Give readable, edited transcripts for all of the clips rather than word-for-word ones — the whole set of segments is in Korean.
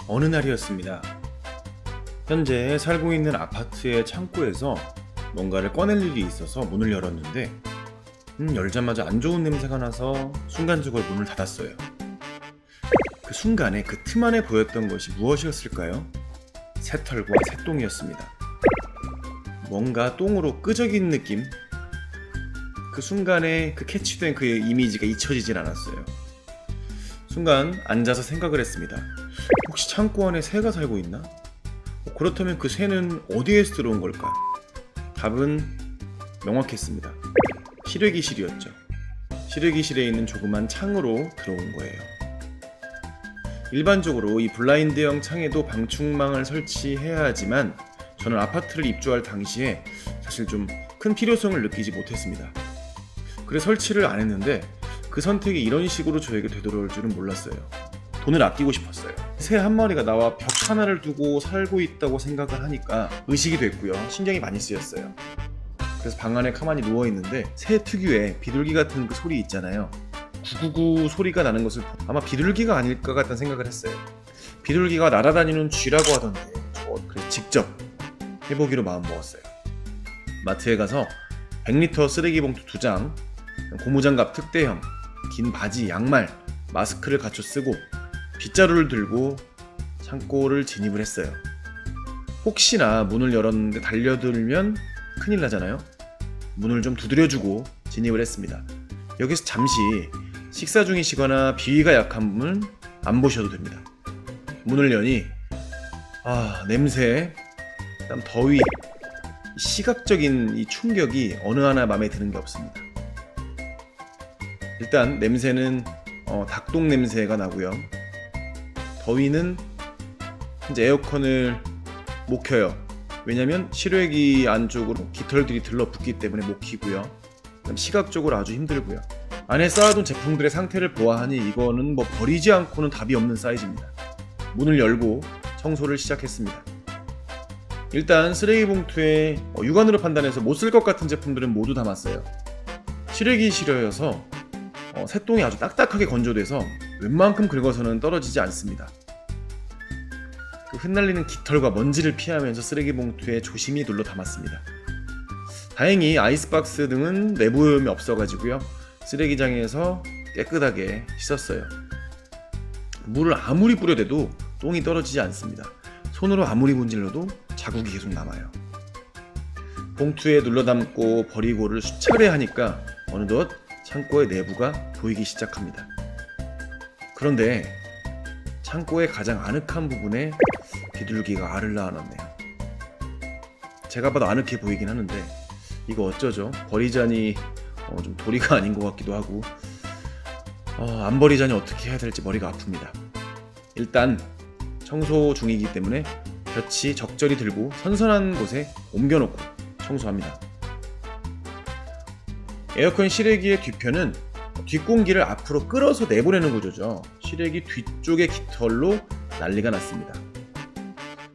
어느 날이었습니다. 현재 살고 있는 아파트의 창고에서 뭔가를 꺼낼 일이 있어서 문을 열었는데 열자마자 안 좋은 냄새가 나서 순간적으로 문을 닫았어요. 그 순간에 그 틈 안에 보였던 것이 무엇이었을까요? 새털과 새똥이었습니다. 뭔가 똥으로 끄적인 느낌? 그 순간에 그 캐치된 그 이미지가 잊혀지질 않았어요. 순간 앉아서 생각을 했습니다. 혹시 창고 안에 새가 살고 있나? 그렇다면 그 새는 어디에서 들어온 걸까? 답은 명확했습니다. 실외기실이었죠. 실외기실에 있는 조그만 창으로 들어온 거예요. 일반적으로 이 블라인드형 창에도 방충망을 설치해야 하지만 저는 아파트를 입주할 당시에 사실 좀 큰 필요성을 느끼지 못했습니다. 그래서 설치를 안 했는데 그 선택이 이런 식으로 저에게 되돌아올 줄은 몰랐어요. 돈을 아끼고 싶었어요. 새 한 마리가 나와 벽 하나를 두고 살고 있다고 생각을 하니까 의식이 됐고요. 신경이 많이 쓰였어요. 그래서 방 안에 가만히 누워있는데 새 특유의 비둘기 같은 그 소리 있잖아요. 구구구 소리가 나는 것을 아마 비둘기가 아닐까 같다는 생각을 했어요. 비둘기가 날아다니는 쥐라고 하던데 그래서 직접 해보기로 마음먹었어요. 마트에 가서 100리터 쓰레기 봉투 2장, 고무장갑 특대형, 긴 바지, 양말, 마스크를 갖춰 쓰고 빗자루를 들고 창고를 진입을 했어요. 혹시나 문을 열었는데 달려들면 큰일 나잖아요. 문을 좀 두드려주고 진입을 했습니다. 여기서 잠시 식사 중이시거나 비위가 약한 분은 안 보셔도 됩니다. 문을 여니 냄새, 그다음 더위, 시각적인 이 충격이 어느 하나 마음에 드는 게 없습니다. 일단 냄새는 닭똥 냄새가 나고요. 더위는 이제 에어컨을 못 켜요. 왜냐면 실외기 안쪽으로 깃털들이 들러붙기 때문에 못 켜고요. 시각적으로 아주 힘들고요. 안에 쌓아둔 제품들의 상태를 보아하니 이거는 버리지 않고는 답이 없는 사이즈입니다. 문을 열고 청소를 시작했습니다. 일단 쓰레기 봉투에 육안으로 판단해서 못 쓸 것 같은 제품들은 모두 담았어요. 실외기실이어서 새똥이 아주 딱딱하게 건조돼서 웬만큼 긁어서는 떨어지지 않습니다. 그 흩날리는 깃털과 먼지를 피하면서 쓰레기 봉투에 조심히 눌러 담았습니다. 다행히 아이스박스 등은 내부 오염이 없어가지고요. 쓰레기장에서 깨끗하게 씻었어요. 물을 아무리 뿌려대도 똥이 떨어지지 않습니다. 손으로 아무리 문질러도 자국이 계속 남아요. 봉투에 눌러 담고 버리고를 수차례 하니까 어느덧 창고의 내부가 보이기 시작합니다. 그런데 창고의 가장 아늑한 부분에 비둘기가 알을 낳아놨네요. 제가 봐도 아늑해 보이긴 하는데 이거 어쩌죠? 버리자니 좀 도리가 아닌 것 같기도 하고 안 버리자니 어떻게 해야 될지 머리가 아픕니다. 일단 청소 중이기 때문에 볕이 적절히 들고 선선한 곳에 옮겨놓고 청소합니다. 에어컨 실외기의 뒤편은 뒷공기를 앞으로 끌어서 내보내는 구조죠. 실외기 뒤쪽의 깃털로 난리가 났습니다.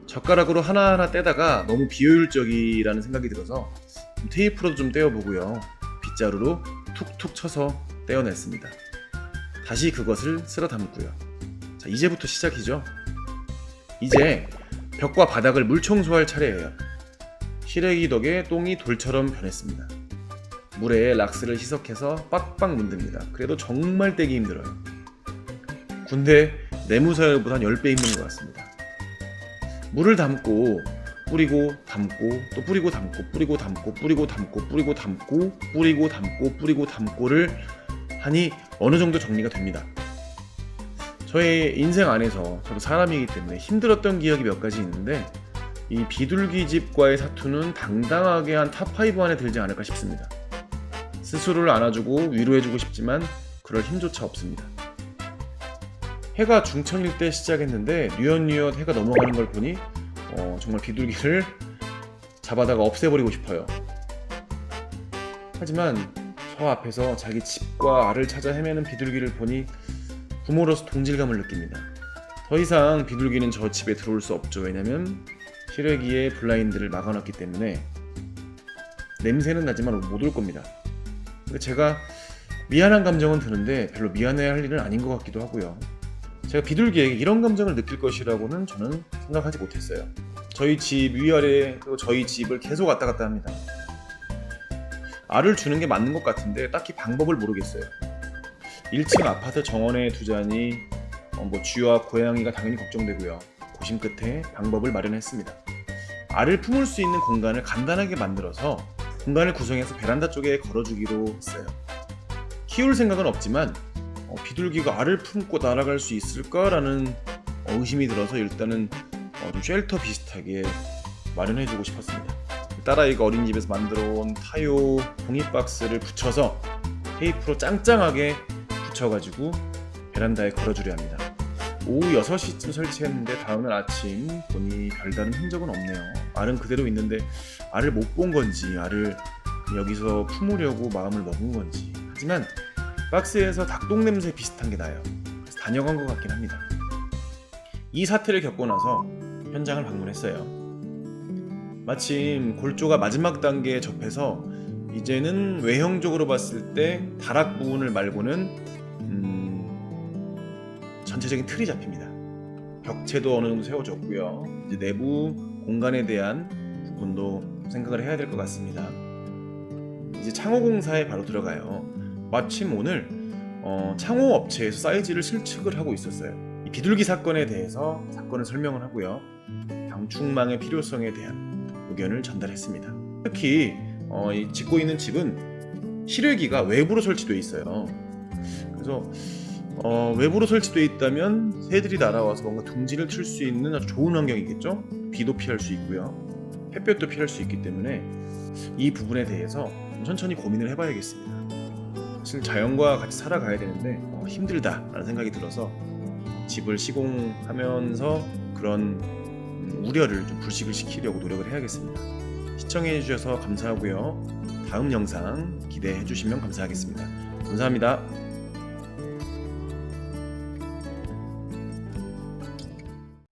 젓가락으로 하나하나 떼다가 너무 비효율적이라는 생각이 들어서 테이프로도 좀 떼어보고요. 빗자루로 툭툭 쳐서 떼어냈습니다. 다시 그것을 쓸어 담고요. 자, 이제부터 시작이죠. 이제 벽과 바닥을 물청소할 차례예요. 실외기 덕에 똥이 돌처럼 변했습니다. 물에 락스를 희석해서 빡빡 문듭니다. 그래도 정말 떼기 힘들어요. 군대 내무사열보다 10배 힘든 것 같습니다. 물을 담고 뿌리고 담고 또 뿌리고 담고 뿌리고 담고 뿌리고 담고 뿌리고 담고 뿌리고 담고 뿌리고 담고를 하니 어느 정도 정리가 됩니다. 저의 인생 안에서 저도 사람이기 때문에 힘들었던 기억이 몇 가지 있는데 이 비둘기 집과의 사투는 당당하게 한 탑5 안에 들지 않을까 싶습니다. 스스로를 안아주고 위로해주고 싶지만 그럴 힘조차 없습니다. 해가 중천일 때 시작했는데 뉘엿뉘엿 해가 넘어가는 걸 보니 정말 비둘기를 잡아다가 없애버리고 싶어요. 하지만 저 앞에서 자기 집과 알을 찾아 헤매는 비둘기를 보니 부모로서 동질감을 느낍니다. 더 이상 비둘기는 저 집에 들어올 수 없죠. 왜냐면 실외기에 블라인드를 막아놨기 때문에 냄새는 나지만 못 올 겁니다. 제가 미안한 감정은 드는데 별로 미안해야 할 일은 아닌 것 같기도 하고요. 제가 비둘기에게 이런 감정을 느낄 것이라고는 저는 생각하지 못했어요. 저희 집 위아래 그리고 저희 집을 계속 왔다 갔다 합니다. 알을 주는 게 맞는 것 같은데 딱히 방법을 모르겠어요. 1층 아파트 정원에 두자니 쥐와 고양이가 당연히 걱정되고요. 고심 끝에 방법을 마련했습니다. 알을 품을 수 있는 공간을 간단하게 만들어서 공간을 구성해서 베란다 쪽에 걸어주기로 했어요. 키울 생각은 없지만 비둘기가 알을 품고 날아갈 수 있을까라는 의심이 들어서 일단은 좀 쉘터 비슷하게 마련해주고 싶었습니다. 딸아이가 어린이집에서 만들어온 타요 종이박스를 붙여서 테이프로 짱짱하게 붙여가지고 베란다에 걸어주려 합니다. 오후 6시쯤 설치했는데 다음날 아침 보니 별다른 흔적은 없네요. 알은 그대로 있는데 알을 못 본 건지 알을 여기서 품으려고 마음을 먹은 건지. 하지만 박스에서 닭똥 냄새 비슷한 게 나요. 그래서 다녀간 것 같긴 합니다. 이 사태를 겪고 나서 현장을 방문했어요. 마침 골조가 마지막 단계에 접해서 이제는 외형적으로 봤을 때 다락 부분을 말고는 전체적인 틀이 잡힙니다. 벽체도 어느 정도 세워졌고요. 이제 내부 공간에 대한 부분도 생각을 해야 될 것 같습니다. 이제 창호 공사에 바로 들어가요. 마침 오늘 창호 업체에서 사이즈를 실측을 하고 있었어요. 이 비둘기 사건에 대해서 사건을 설명을 하고요. 방충망의 필요성에 대한 의견을 전달했습니다. 특히 짓고 있는 집은 실외기가 외부로 설치되어 있어요. 그래서 외부로 설치되어 있다면 새들이 날아와서 뭔가 둥지를 틀 수 있는 아주 좋은 환경이겠죠. 비도 피할 수 있고요. 햇볕도 피할 수 있기 때문에 이 부분에 대해서 천천히 고민을 해봐야겠습니다. 사실 자연과 같이 살아가야 되는데 힘들다라는 생각이 들어서 집을 시공하면서 그런 우려를 좀 불식을 시키려고 노력을 해야겠습니다. 시청해 주셔서 감사하고요. 다음 영상 기대해 주시면 감사하겠습니다. 감사합니다.